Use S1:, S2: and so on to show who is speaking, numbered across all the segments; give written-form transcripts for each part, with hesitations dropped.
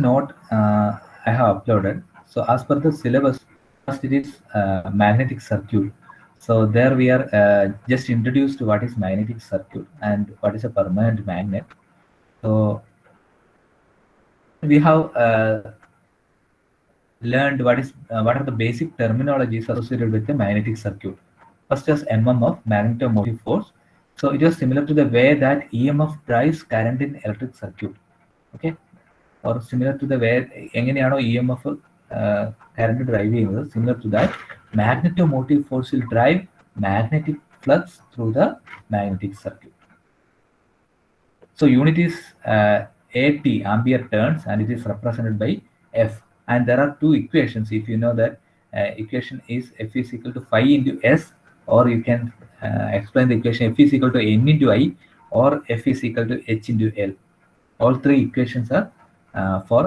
S1: note I have uploaded. So as per the syllabus, first it is magnetic circuit. So there we are just introduced what is magnetic circuit and what is a permanent magnet. So we have learned what are the basic terminologies associated with the magnetic circuit. First is MMF, magnetomotive force. So it was similar to the way that EMF drives current in electric circuit. Okay, or similar to the way എങ്ങനെയാണോ E M F current drive ചെയ്യുന്നത് similar to that magnetomotive force will drive magnetic flux through the magnetic circuit. So unit is AT, ampere turns, and it is represented by F. And there are two equations. If you know that equation is F is equal to phi into S, or you can explain the equation F is equal to N into I, or F is equal to H into L. All three equations are for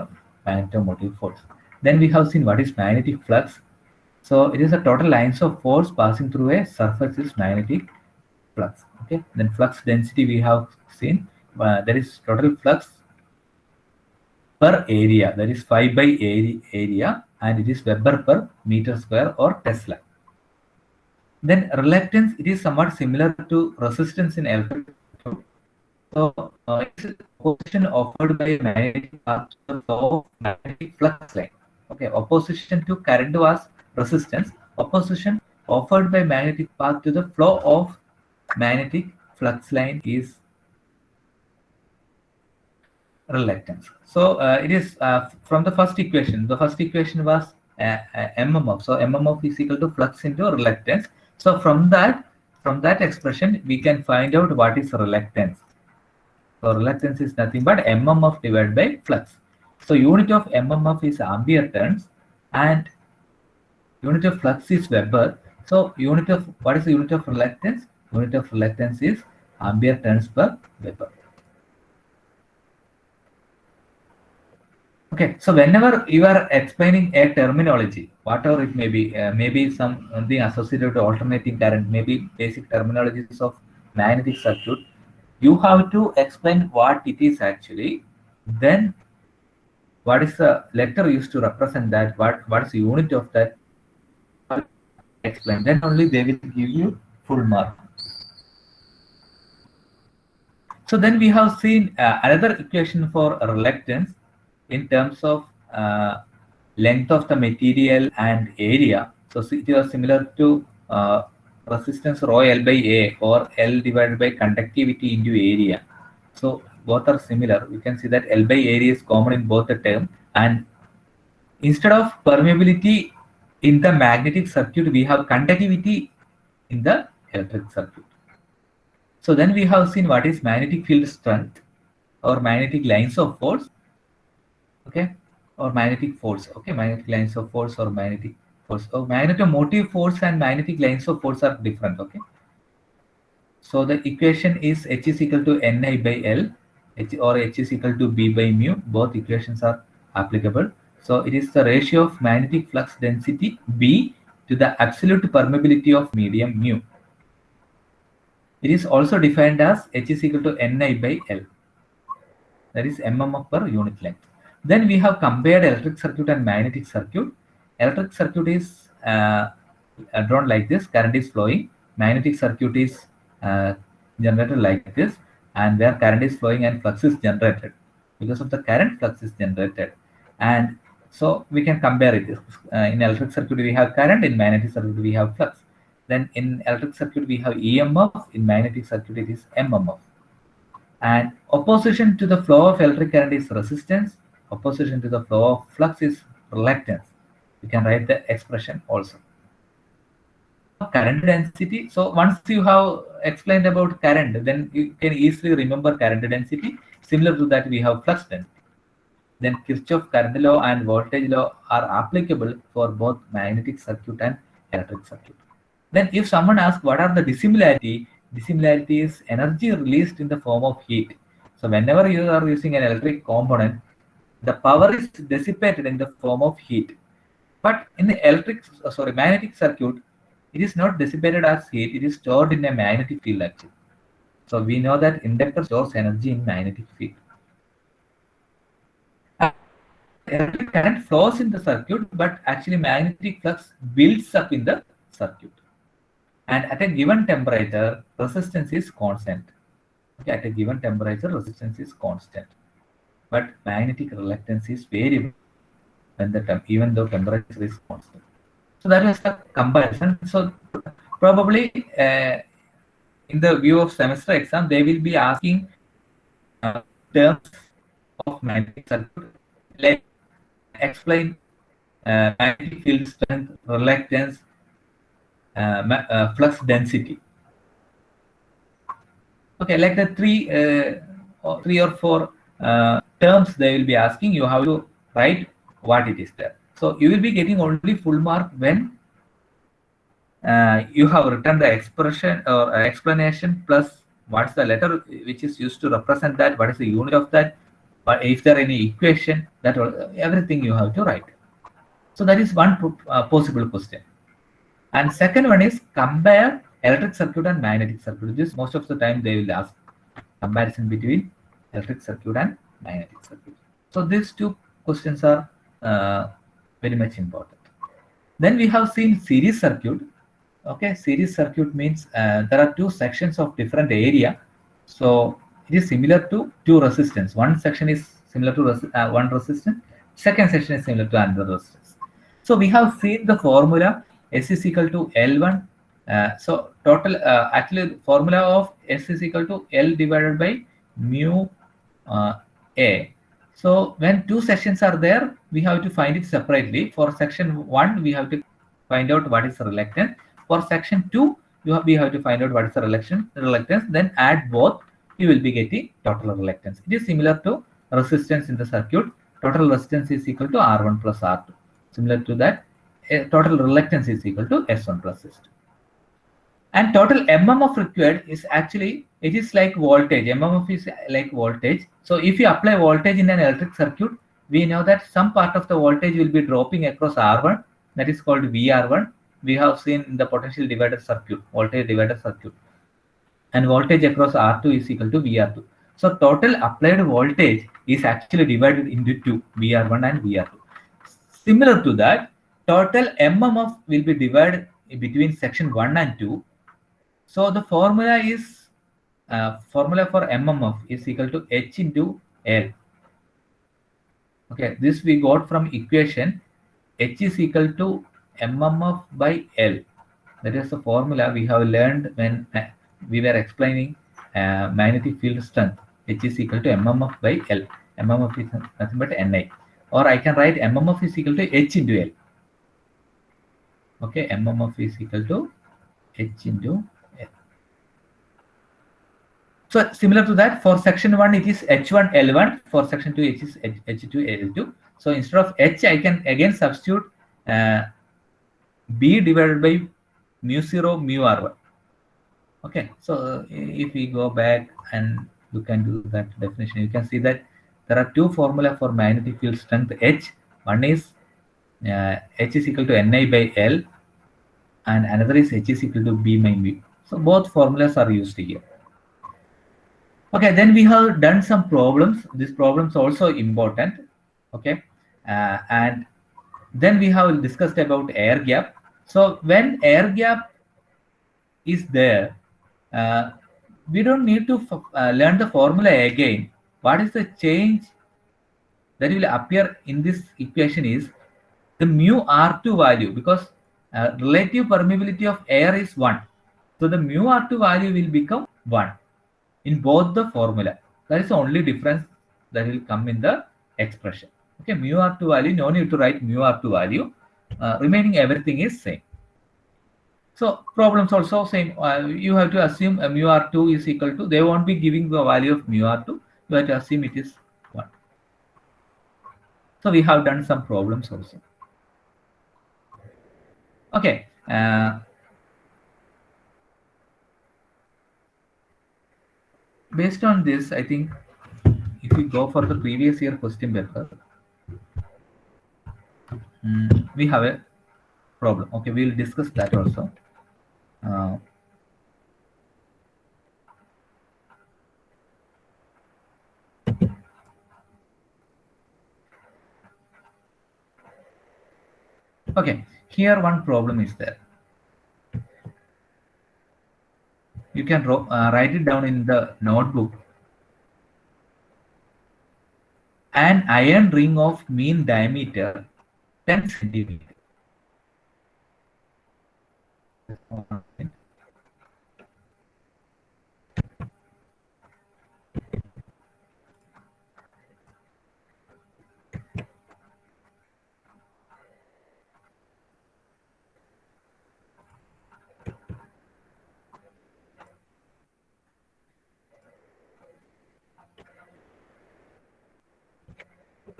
S1: magnetomotive force. Then we have seen what is magnetic flux. So it is a total lines of force passing through a surface is magnetic flux. Okay, then flux density we have seen. There is total flux per area, that is phi by area, and it is Weber per meter square or Tesla. Then reluctance, it is somewhat similar to resistance in electric circuit. So it's a opposition offered by magnetic path to the flow of magnetic flux line. Okay, opposition to current was resistance. Opposition offered by magnetic path to the flow of magnetic flux line is reluctance. So it is from the first equation. The first equation was MMF. So MMF is equal to flux into reluctance. So from that expression, we can find out what is reluctance. So reluctance is nothing but MMF divided by flux. So unit of MMF is ampere turns, and unit of flux is Weber. So what is the unit of reluctance? Unit of reluctance is ampere turns per Weber. Okay, so whenever you are explaining a terminology, whatever it may be, maybe something associated to alternating current, maybe basic terminologies of magnetic circuit, you have to explain what it is actually. Then what is the letter used to represent that, what is the unit of that, explain, then only they will give you full mark. So then we have seen another equation for reluctance in terms of length of the material and area. So it is similar to resistance rho L by A, or L divided by conductivity into area. So both are similar. You can see that L by area is common in both the term, and instead of permeability in the magnetic circuit, we have conductivity in the electric circuit. So then we have seen what is magnetic field strength or magnetic lines of force. Okay, or magnetic force. Okay, magnetic lines of force or magnetic force. So magnetomotive force and magnetic lines of force are different. Okay, so the equation is H is equal to Ni by L, or H is equal to B by mu. Both equations are applicable. So it is the ratio of magnetic flux density B to the absolute permeability of medium mu. It is also defined as H is equal to Ni by L, that is mmf per unit length. Then we have compared electric circuit and magnetic circuit. Electric circuit is drawn like this, current is flowing. Magnetic circuit is generated like this, and where current is flowing and flux is generated. Because of the current, flux is generated. And so we can compare it. In electric circuit we have current, in magnetic circuit we have flux. Then in electric circuit we have EMF, in magnetic circuit it is MMF. And opposition to the flow of electric current is resistance. Opposition to the flow of flux is reluctance. You can write the expression also. Current density. So once you have explained about current, then you can easily remember current density. Similar to that, we have flux density. Then Kirchhoff current law and voltage law are applicable for both magnetic circuit and electric circuit. Then if someone asks what are the dissimilarity, dissimilarity is energy released in the form of heat. So whenever you are using an electric component, the power is dissipated in the form of heat. But in the magnetic circuit, it is not dissipated as heat, it is stored in a magnetic field actually. So we know that inductor stores energy in magnetic field. electric current flows in the circuit, but actually magnetic flux builds up in the circuit. And at a given temperature, resistance is constant. Okay, at a given temperature, resistance is constant, but magnetic reluctance is variable when even though temperature is constant. So that is the comparison. So probably in the view of semester exam, they will be asking terms of magnetic circuit, like explain magnetic field strength, reluctance, flux density. Okay, like the three or four terms they will be asking. You have to write what it is there. So you will be getting only full mark when you have written the expression or explanation plus what's the letter which is used to represent that, what is the unit of that, but if there any equation, that everything you have to write. So that is one possible question. And second one is compare electric circuit and magnetic circuit. This most of the time they will ask comparison between electric circuit and magnetic circuit. So these two questions are very much important. Then we have seen series circuit. Okay, series circuit means there are two sections of different area. So it is similar to two resistance. One section is similar to one resistance. Second section is similar to another resistance. So we have seen the formula S is equal to L1. So total actually formula of S is equal to L divided by mu A. So when two sections are there, we have to find it separately. For section 1, we have to find out what is the reluctance. For section 2, we have to find out what is the reluctance. Then add both, you will be getting total reluctance. It is similar to resistance in the circuit. Total resistance is equal to R1 plus R2. Similar to that, total reluctance is equal to S1 plus S2. And total mmf required is actually, it is like voltage. Mmf is like voltage. So if you apply voltage in an electric circuit, we know that some part of the voltage will be dropping across R1, that is called VR1. We have seen in the potential divider circuit, voltage divider circuit. And voltage across R2 is equal to VR2. So total applied voltage is actually divided into two, VR1 and VR2. Similar to that, total mmf will be divided between section 1 and 2. So the formula is formula for mmf is equal to H into L. Okay, this we got from equation H is equal to mmf by L. That is the formula we have learned when we were explaining magnetic field strength. H is equal to mmf by L. mmf is nothing but Ni. Or I can write mmf is equal to H into L. Okay, mmf is equal to H into L. So similar to that, for section 1, it is H1 L1. For section 2, it is H2 L2. So instead of H, I can again substitute B divided by mu 0 mu R1. Okay, so if we go back and look into that definition, you can see that there are two formula for magnetic field strength H. One is H is equal to Ni by L, and another is H is equal to B by mu. So both formulas are used here. Okay, then we have done some problems. These problems are also important. Okay, and then we have discussed about air gap. So when air gap is there, we don't need to learn the formula again. What is the change that will appear in this equation is the mu R2 value, because relative permeability of air is 1. So the mu R2 value will become 1 in both the formula. That is the only difference that will come in the expression. Okay, mu R2 value, no need to write mu R2 value. Remaining everything is same. So problems also same. You have to assume mu R2 is equal to, they won't be giving the value of mu R2. You have to assume it is 1. So we have done some problems also. Okay. Based on this, I think if we go for the previous year question paper, we have a problem. Okay, we will discuss that also. Okay, here one problem is there. You can write it down in the notebook. An iron ring of mean diameter 10 centimeter.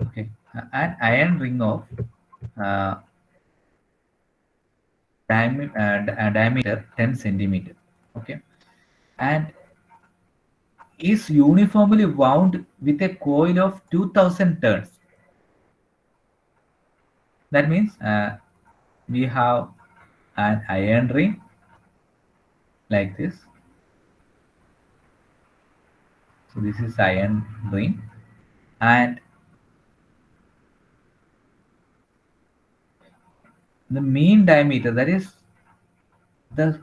S1: Okay, an iron ring of uh, diameter 10 centimeter. Okay, and is uniformly wound with a coil of 2000 turns. That means we have an iron ring like this. So this is iron ring, and the mean diameter, that is the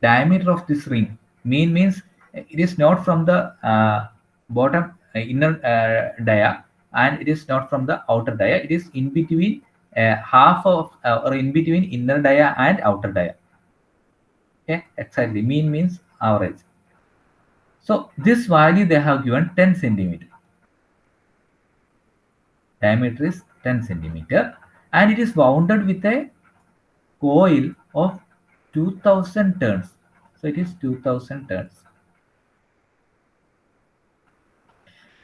S1: diameter of this ring. Mean means it is not from the bottom inner dia, and it is not from the outer dia. It is in between half of or in between inner dia and outer dia. Okay, exactly. Mean means average. So this value they have given 10 centimeter. Diameter is 10 centimeter, and it is wounded with a coil of 2000 turns. So it is 2000 turns.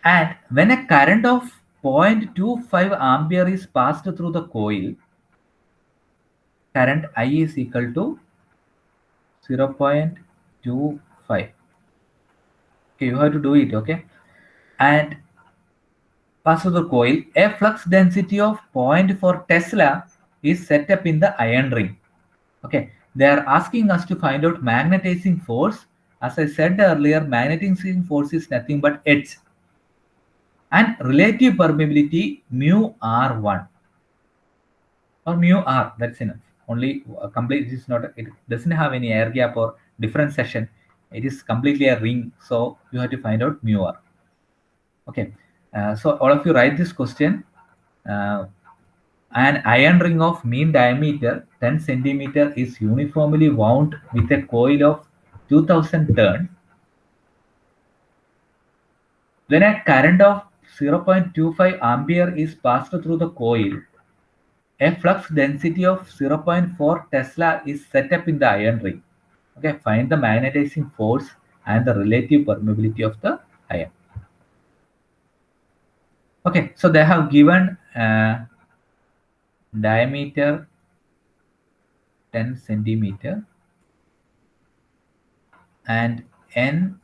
S1: And when a current of 0.25 ampere is passed through the coil, current I is equal to 0.25. Okay, you have to do it, okay? And pass through the coil, a flux density of 0.4 Tesla is set up in the iron ring. Okay, they are asking us to find out magnetizing force. As I said earlier, magnetizing force is nothing but H. And relative permeability mu R1 or mu R, that's enough. Only complete, it is not, it doesn't have any air gap or differentiation. It is completely a ring, so you have to find out mu R. Okay, so all of you write this question. An iron ring of mean diameter 10 centimeter is uniformly wound with a coil of 2000 turns. When a current of 0.25 ampere is passed through the coil, a flux density of 0.4 Tesla is set up in the iron ring. Okay, find the magnetizing force and the relative permeability of the iron. Okay, so they have given diameter 10 centimeter and N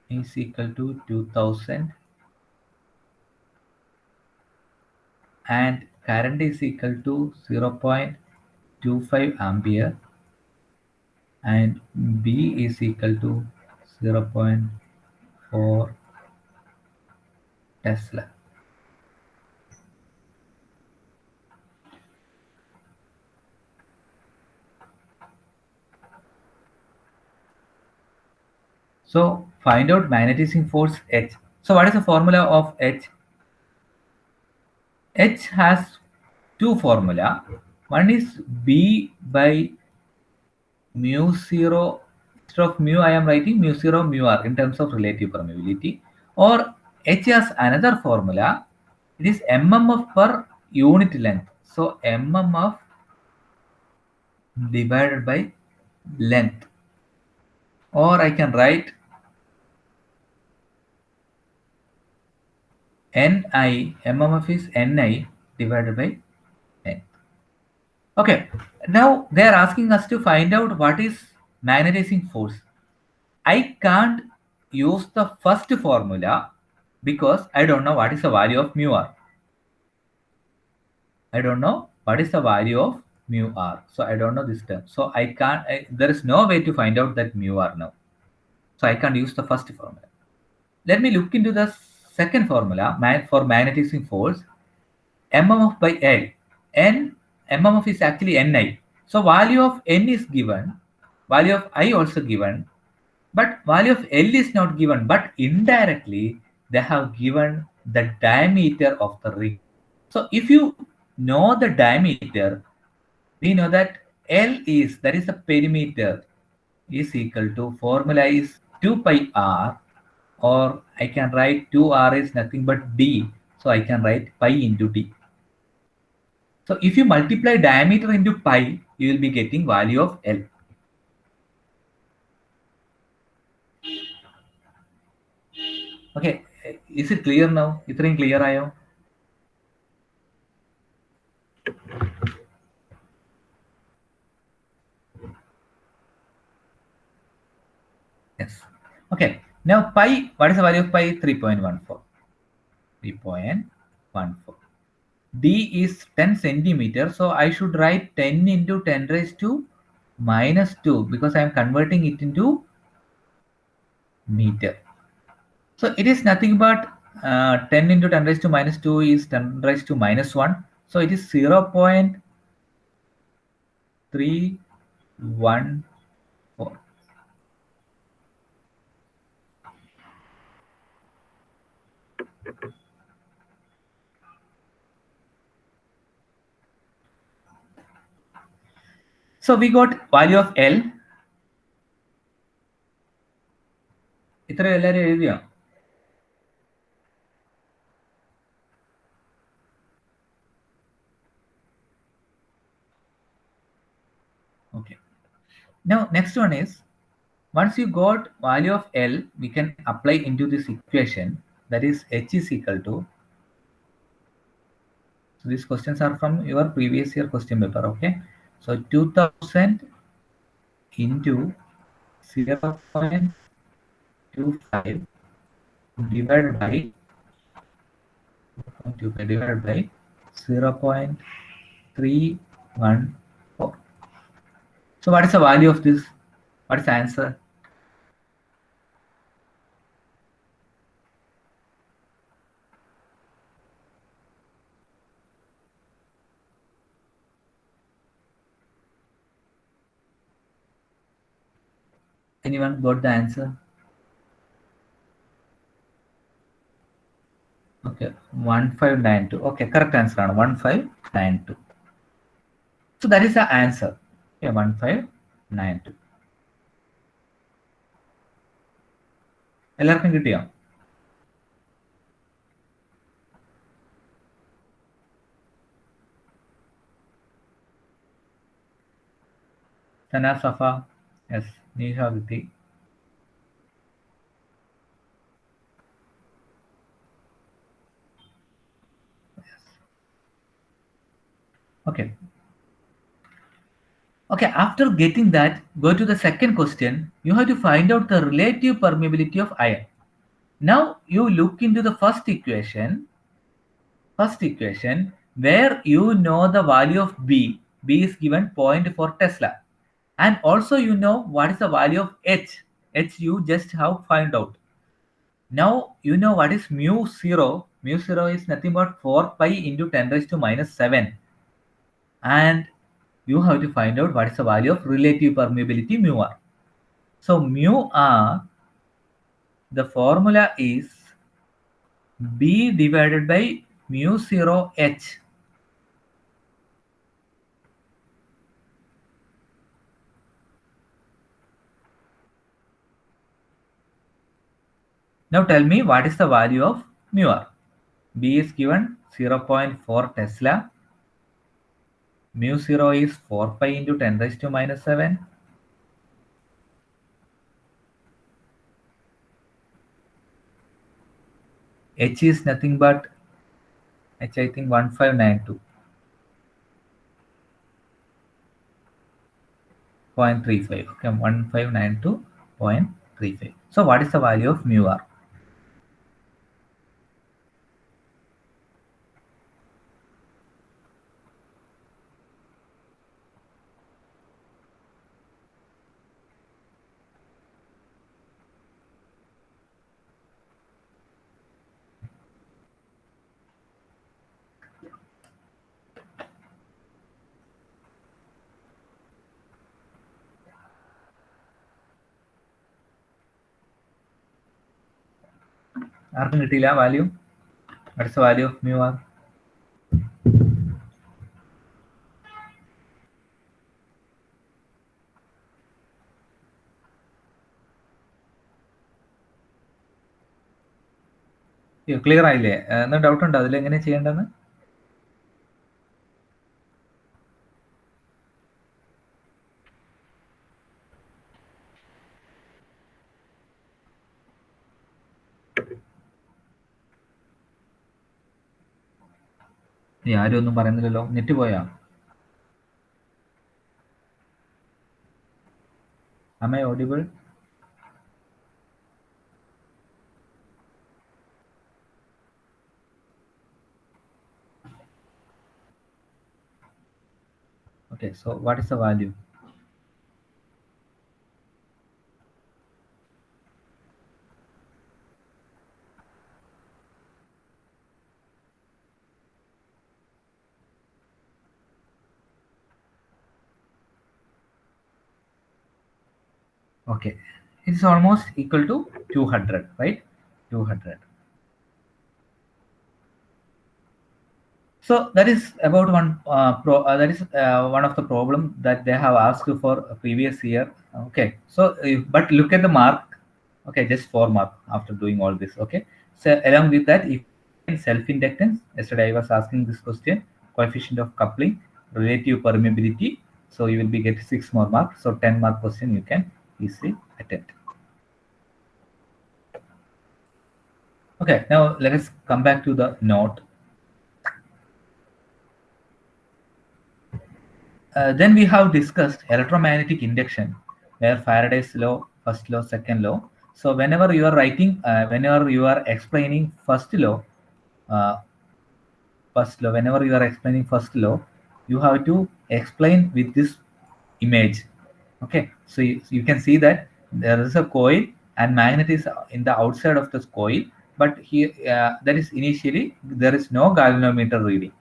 S1: is equal to 2000 and current is equal to 0.25 ampere and B is equal to 0.4 Tesla. So find out magnetizing force H. So what is the formula of H? H has two formula. One is B by mu 0. Instead of mu, I am writing mu 0 mu r in terms of relative permeability. Or H has another formula. It is mmf per unit length. So mmf divided by length. Or I can write Ni, mmf is Ni divided by N. Okay, now they are asking us to find out what is magnetizing force. I can't use the first formula because I don't know what is the value of mu r. I don't know what is the value of mu r. So I don't know this term. So I can't, there is no way to find out that mu r now. So I can't use the first formula. Let me look into the second formula for magnetizing force. mmf by L. N mm of is actually ni. So value of n is given, value of I also given, but value of L is not given, but indirectly they have given the diameter of the ring. So if you know the diameter, we know that L is, that is the perimeter, is equal to, formula is 2 pi r, or I can write 2r is nothing but d. So I can write pi into d. So if you multiply diameter into pi, you will be getting value of L. Okay, is it clear now? इतना clear आयो? Yes. Okay. Now pi, what is the value of pi? 3.14. 3.14. D is 10 centimeter. So I should write 10 into 10 raised to minus 2 because I am converting it into meter. So it is nothing but 10 into 10 raised to minus 2 is 10 raised to minus 1. So it is 0.314. So we got value of L. ഇത്ര എല്ലാവരും എഴുതിയോ? Okay. Now next one is, once you got value of L, we can apply into this equation, that is H is equal to, so these questions are from your previous year question paper, okay? So 2000 into 0.25 divided by 0.314. So what is the value of this? What is the answer? Anyone got the answer? Okay, 1592. Okay, correct answer on 1592. So that is the answer. Okay, 1592. എല്ലാവർക്കും കിട്ടിയോ? Sana, Safa, yes, Nisha, Viti. Yes. Okay. Okay, after getting that, go to the second question. You have to find out the relative permeability of iron. Now you look into the first equation where you know the value of B. B is given 0.4 Tesla. And also you know what is the value of H. H you just have find out. Now you know what is mu 0. Mu 0 is nothing but 4 pi into 10 raised to minus 7. And you have to find out what is the value of relative permeability mu r. So mu r, the formula is B divided by mu 0 H. Now tell me what is the value of mu r. B is given 0.4 Tesla. Mu 0 is 4 pi into 10 raised to minus 7. H is nothing but H, I think 1592. 0.35. Okay, 1592.35. So what is the value of mu r? ആർക്കും കിട്ടിയില്ല value? What's the value of mu r? Clear ആയില്ലേ? എന്നാ doubt ഉണ്ടോ അതിൽ എങ്ങനെ ചെയ്യേണ്ടതെന്ന്? ആരും ഒന്നും പറയുന്നില്ലല്ലോ. നെറ്റ് പോയാ? Am I audible? Okay, so what is the value? Okay, it's almost equal to 200, right? 200. So that is about one that is one of the problem that they have asked for previous year. Okay, so but look at the mark. Okay, just 4 mark after doing all this. Okay, so along with that, if self inductance, yesterday I was asking this question, coefficient of coupling, relative permeability, so you will be get 6 more marks. So 10 mark question you can easily attempt. Okay, now let us come back to the note. Then we have discussed electromagnetic induction, where Faraday's law, first law, second law. So whenever you are writing, whenever you are explaining uh, whenever you are explaining first law, you have to explain with this image. Okay, so you can see that there is a coil and magnet is in the outside of this coil, but here there is initially there is no galvanometer reading.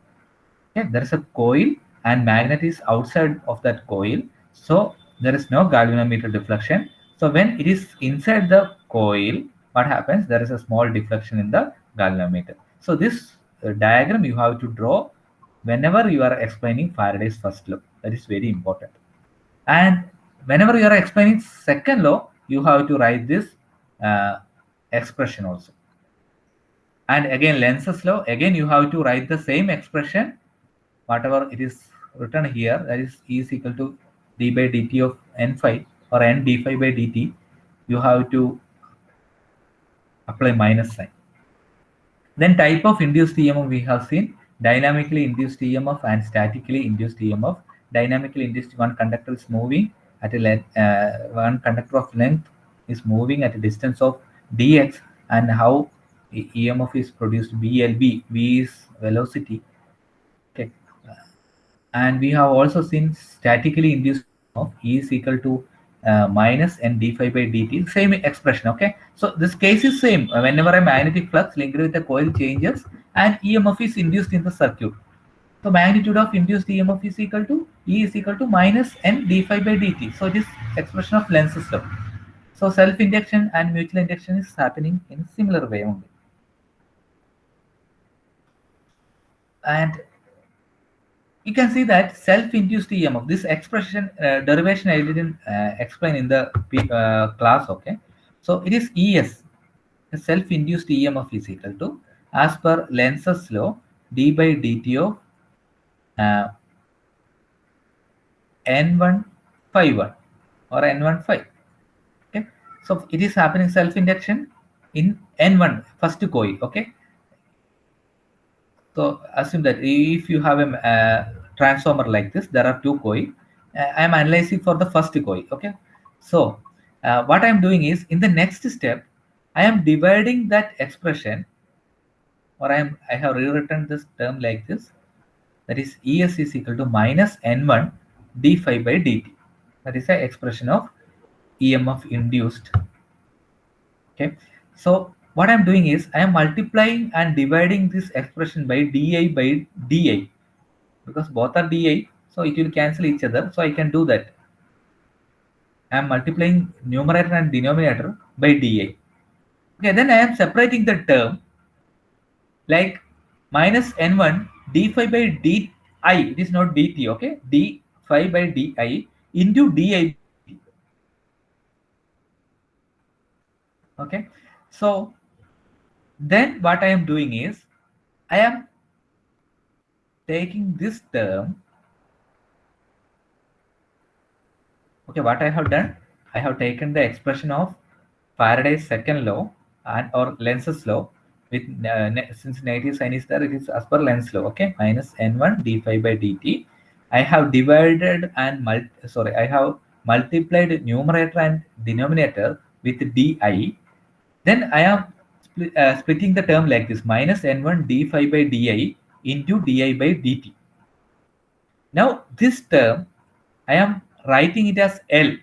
S1: Okay, there is a coil and magnet is outside of that coil, so there is no galvanometer deflection. So when it is inside the coil, what happens? There is a small deflection in the galvanometer. So this diagram you have to draw whenever you are explaining Faraday's first law. That is very important. And whenever you are explaining second law, you have to write this expression also. And again, Lenz's law, again you have to write the same expression, whatever it is written here, that is E is equal to d by dt of n phi or n d phi by dt, you have to apply minus sign. Then type of induced EMF we have seen, dynamically induced EMF and statically induced EMF. Dynamically induced, one conductor is moving at a length, one conductor of length is moving at a distance of dx, and how EMF is produced BLB, V is velocity. Okay, and we have also seen statically induced of E is equal to minus n d phi by dt, same expression. Okay, so this case is same whenever a magnetic flux linked with a coil changes and EMF is induced in the circuit. So magnitude of induced EMF is equal to E is equal to minus n d phi by dt. So this expression of Lenz's law. So self induction and mutual induction is happening in a similar way only. And you can see that self-induced EMF, this expression derivation I didn't explain in the class. Okay, so it is ES, the self-induced EMF is equal to, as per Lenz's law, d by dt of n1 phi 1 or n1 phi. Okay, so it is happening self-induction in n1 first coil. Okay, so assume that if you have a transformer like this, there are two coil. I am analyzing for the first coil. Okay, so what I am doing is, in the next step, I am dividing that expression, or I have rewritten this term like this. That is ES is equal to minus N1 d phi by dt. That is the expression of EMF induced. Okay, so what I'm doing is I am multiplying and dividing this expression by di by di, because both are di, so it will cancel each other. So I can do that. I am multiplying numerator and denominator by di. Okay, then I am separating the term like minus n1 d phi by di. It is not dt. Okay, d phi by di into di by dt. Okay, so then what I am doing is I am taking this term. Okay, what I have done, I have taken the expression of Faraday's second law and or Lenz's law with since negative sign is there, it is as per Lenz law. Okay, minus n1 d phi by dt. I have divided and I have multiplied numerator and denominator with di. Then I am splitting the term like this: minus n1 d phi by di into di by dt. Now this term I am writing it as L.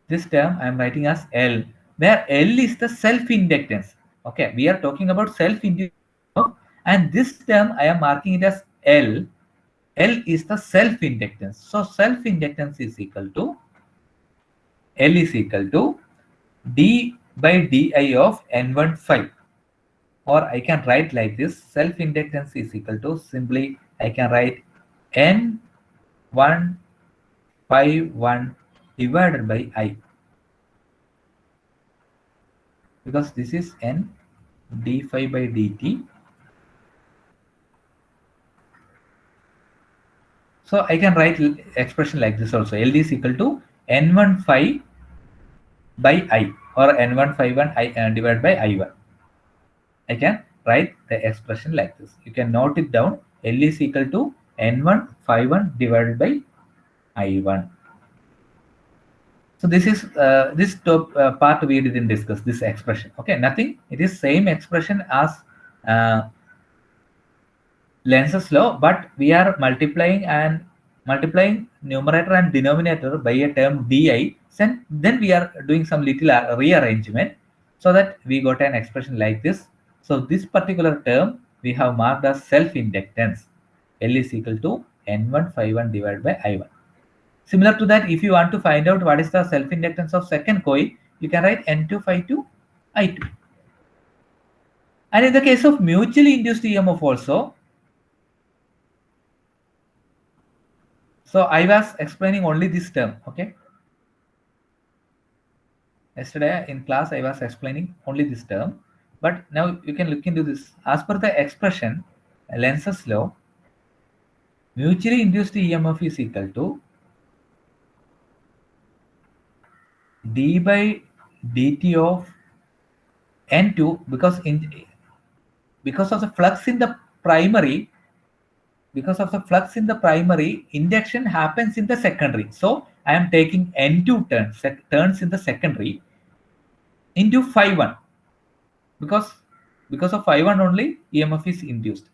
S1: This term I am writing as L, where L is the self-inductance. Okay, we are talking about self-inductance, and this term I am marking it as L. L is the self-inductance. So self-inductance is equal to L is equal to d by di of n1 phi. Or I can write like this: self-inductance is equal to, simply I can write n1 phi 1 divided by I, because this is n d phi by dt. So I can write expression like this also: L is equal to n1 phi by I, or n1 phi 1 I divided by I1. I can write the expression like this. You can note it down: L is equal to n1 phi 1 divided by I1. So this is this top part we didn't discuss this expression. Okay, nothing. It is same expression as uh, Lenz's law, but we are multiplying numerator and denominator by a term di. Then we are doing some little rearrangement so that we got an expression like this. So this particular term we have marked as self-inductance. L is equal to n1 phi 1 divided by I1. Similar to that, if you want to find out what is the self-inductance of second coil, you can write n2 phi 2 I2. And in the case of mutually induced EMF also, so I was explaining only this term. Okay, yesterday in class I was explaining only this term, but now you can look into this. As per the expression Lenz's law, mutually induced EMF is equal to d by dt of n2, because of the flux in the primary. Because of the flux in the primary, induction happens in the secondary. So I am taking n2 turns in the secondary into phi 1, because of phi 1 only EMF is induced.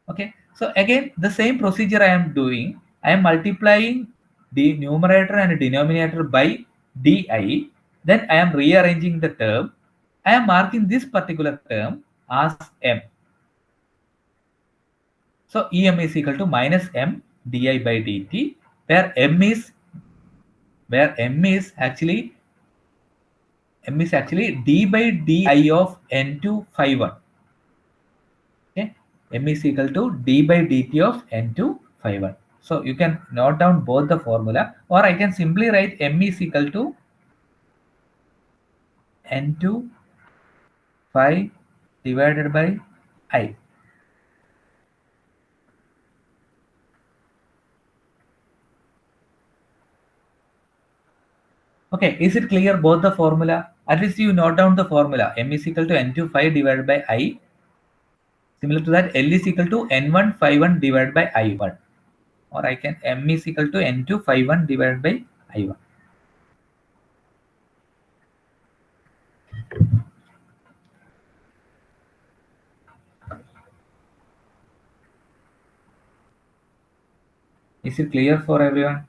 S1: Okay, so again the same procedure I am doing. I am multiplying the numerator and denominator by di. Then I am rearranging the term. I am marking this particular term as m. So em is equal to minus m di by dt, where m is actually d by di of n2 phi 1. Okay, m is equal to d by dt of n2 phi 1. So you can note down both the formula, or I can simply write m is equal to n2 phi divided by I. Okay, is it clear both the formula? At least you note down the formula: m is equal to n2 phi divided by I. Similar to that, L is equal to n1 phi 1 divided by I1, or I can m is equal to n2 phi 1 divided by I1. Is it clear for everyone?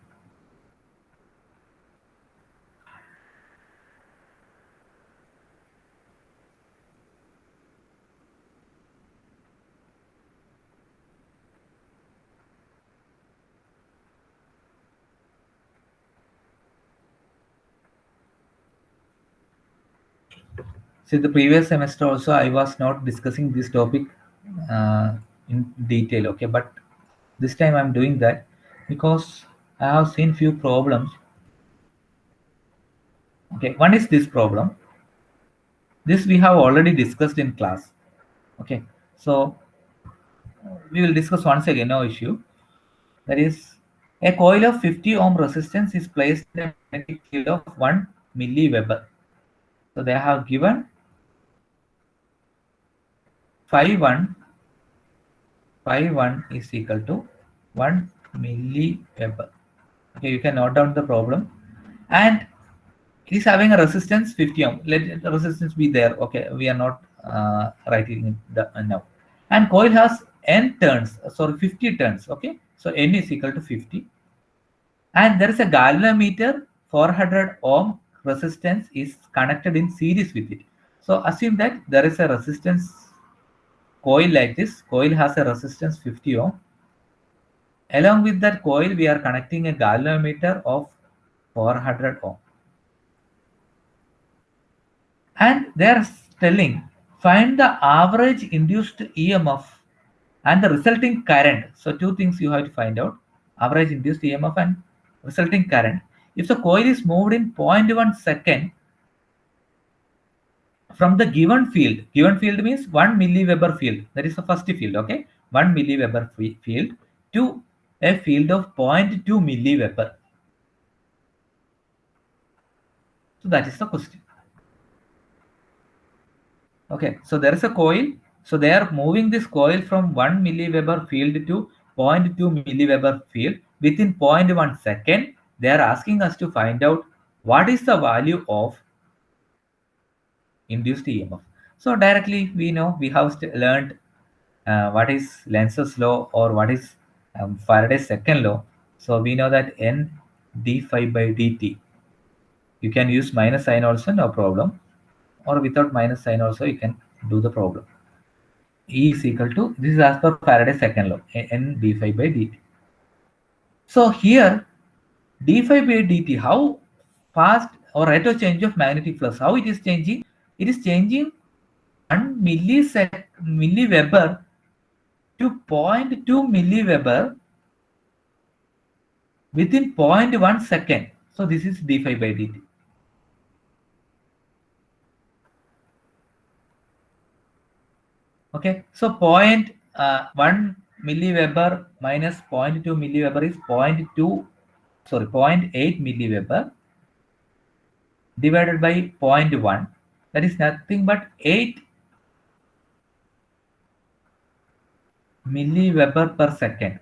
S1: So the previous semester also I was not discussing this topic in detail, okay, but this time I'm doing that because I have seen few problems. Okay, one is this problem. This we have already discussed in class. Okay, so we will discuss once again, no issue. That is, a coil of 50 ohm resistance is placed in a magnetic field of 1 milliweber. So they have given phi 1 is equal to 1 milliweber. Okay, you can note down the problem. And it is having a resistance 50 ohm. Let the resistance be there. Okay, we are not writing it now. And coil has n turns, sorry, 50 turns. Okay, so n is equal to 50. And there is a galvanometer 400 ohm resistance is connected in series with it. So assume that there is a resistance coil like this. Coil has a resistance 50 ohm. Along with that coil, we are connecting a galvanometer of 400 ohm. And they are telling find the average induced EMF and the resulting current. So two things you have to find out: average induced EMF and resulting current. If the coil is moved in 0.1 second from the given field means 1 milliweber field, that is the first field, okay, 1 milliweber field to a field of 0.2 milliweber. So that is the question. Okay, so there is a coil. So they are moving this coil from 1 milliweber field to 0.2 milliweber field within 0.1 second. They are asking us to find out what is the value of induced EMF. So directly we know we have learned what is Lenz's law or what is Faraday's second law. So we know that N d phi by dt. You can use minus sign also, no problem. Or without minus sign also, you can do the problem. E is equal to, this is as per Faraday's second law, N d phi by dt. So here, d phi by dt, how fast or rate of change of magnetic flux, how it is changing? It is changing 1 milliweber to 0.2 milliweber within 0.1 second. So this is d phi by dt. Okay, so 0.1 milliweber minus 0.2 milliweber is 0.8 milliweber divided by 0.1. That is nothing but 8 milliweber per second.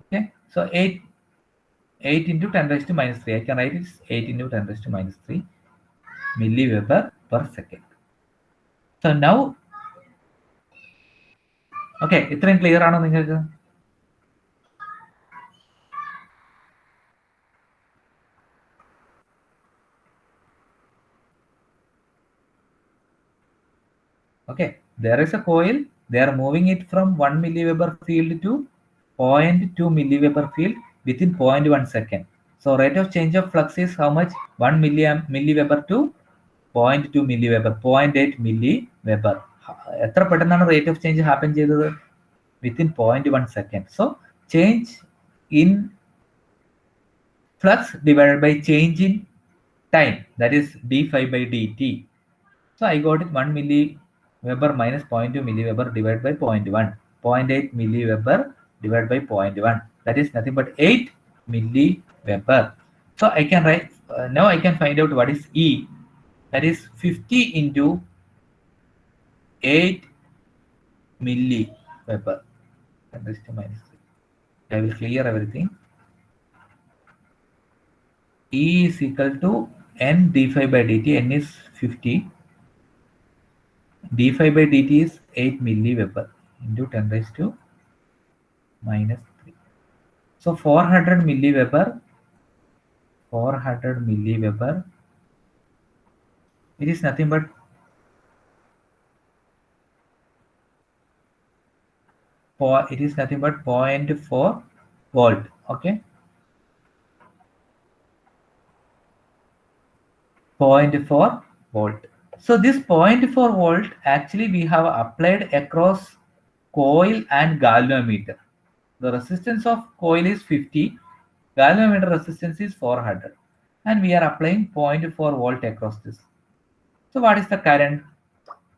S1: Okay, so 8 into 10 raised to minus 3. I can write it 8 into 10 raised to minus 3 milliweber per second. So now, okay, ഇത്രയും clear ആണോ നിങ്ങൾക്ക്? Okay, there is a coil. They are moving it from 1 milliweber field to 0.2 milliweber field within 0.1 second. So rate of change of flux is how much? 1 milliweber to 0.2 milliweber, 0.8 milliweber. എത്ര പെട്ടെന്നാണ് rate of change happen ചെയ്തത്? Within 0.1 second. So change in flux divided by change in time, that is d phi by dt. So I got it 1 milliweber minus 0.2 milliweber divided by 0.1. 0.8 milliweber divided by 0.1. That is nothing but 8 milliweber. So I can write, now I can find out what is E. That is 50 into 8 milliweber. I will clear everything. E is equal to N d phi by dt. N is 50. d phi by dt is 8 milliweber into 10 raised to minus 3. So 400 milliweber, it is nothing but it is nothing but 0.4 volt. Okay, 0.4 volt. So this 0.4 volt actually we have applied across coil and galvanometer. The resistance of coil is 50, galvanometer resistance is 400, and we are applying 0.4 volt across this. So what is the current?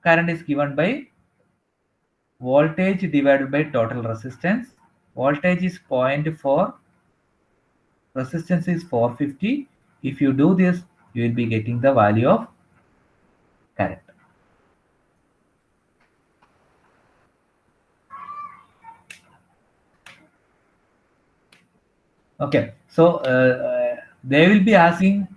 S1: Current is given by voltage divided by total resistance. Voltage is 0.4, resistance is 450. If you do this, you will be getting the value of current. Okay, so they will be asking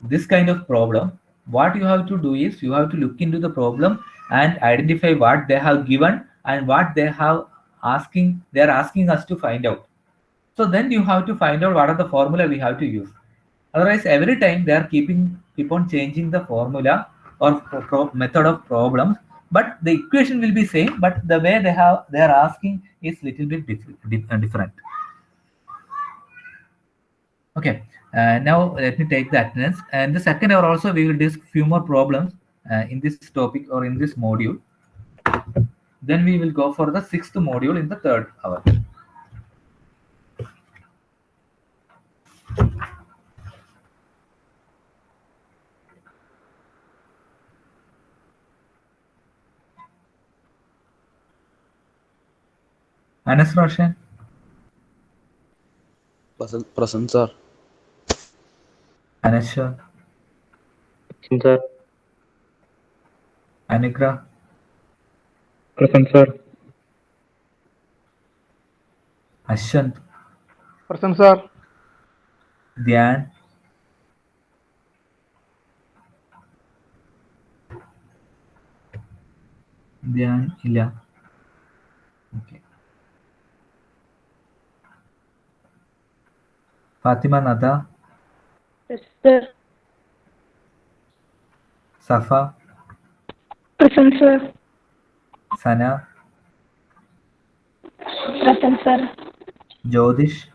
S1: this kind of problem. What you have to do is you have to look into the problem and identify what they have given and what they have asking. They are asking us to find out. So then you have to find out what are the formula we have to use. Otherwise, every time they are keep on changing the formula or method of problems, but the equation will be same, but the way they are asking is little bit different. Okay, now let me take the attendance. And the second hour also we will discuss few more problems in this topic or in this module. Then we will go for the sixth module in the third hour. Anas Roshan.
S2: Present, sir.
S1: Anasha.
S3: Present, sir.
S1: Anigra.
S3: Present, sir.
S1: Ashant.
S3: Present, sir.
S1: Dhyan. Dhyan Illa. Okay. Fatima Nada.
S4: Present, sir.
S1: Safa.
S4: Present, sir.
S1: Sana.
S4: Present, sir.
S1: Jodish.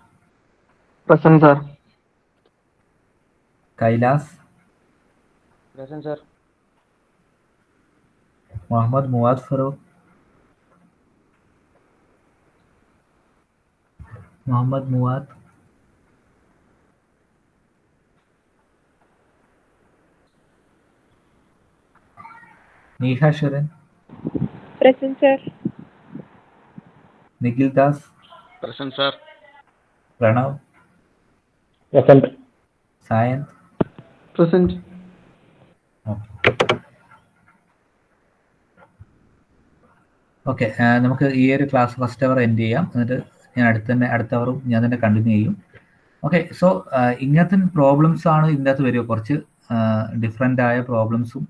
S3: Present, sir.
S1: Kailas.
S3: Present, sir.
S1: Muhammad Muad Farooq. Muhammad Muad. Neha Sharan.
S4: Present, sir.
S1: Nikhil Das.
S2: Present, sir.
S1: Pranav.
S3: Present.
S1: Sayanth.
S3: Present.
S1: Okay, നമുക്ക് ഈ ഒരു class first അവർ end ചെയ്യാം. എന്നിട്ട് ഞാൻ അടുത്ത അവറും ഞാൻ തന്നെ continue ചെയ്യും. ഓക്കെ, സോ ഇങ്ങനത്തെ പ്രോബ്ലംസ് ആണ് ഇതിൻ്റെ അകത്ത് വരിക. കുറച്ച് ഡിഫറെൻ്റ് ആയ പ്രോബ്ലംസും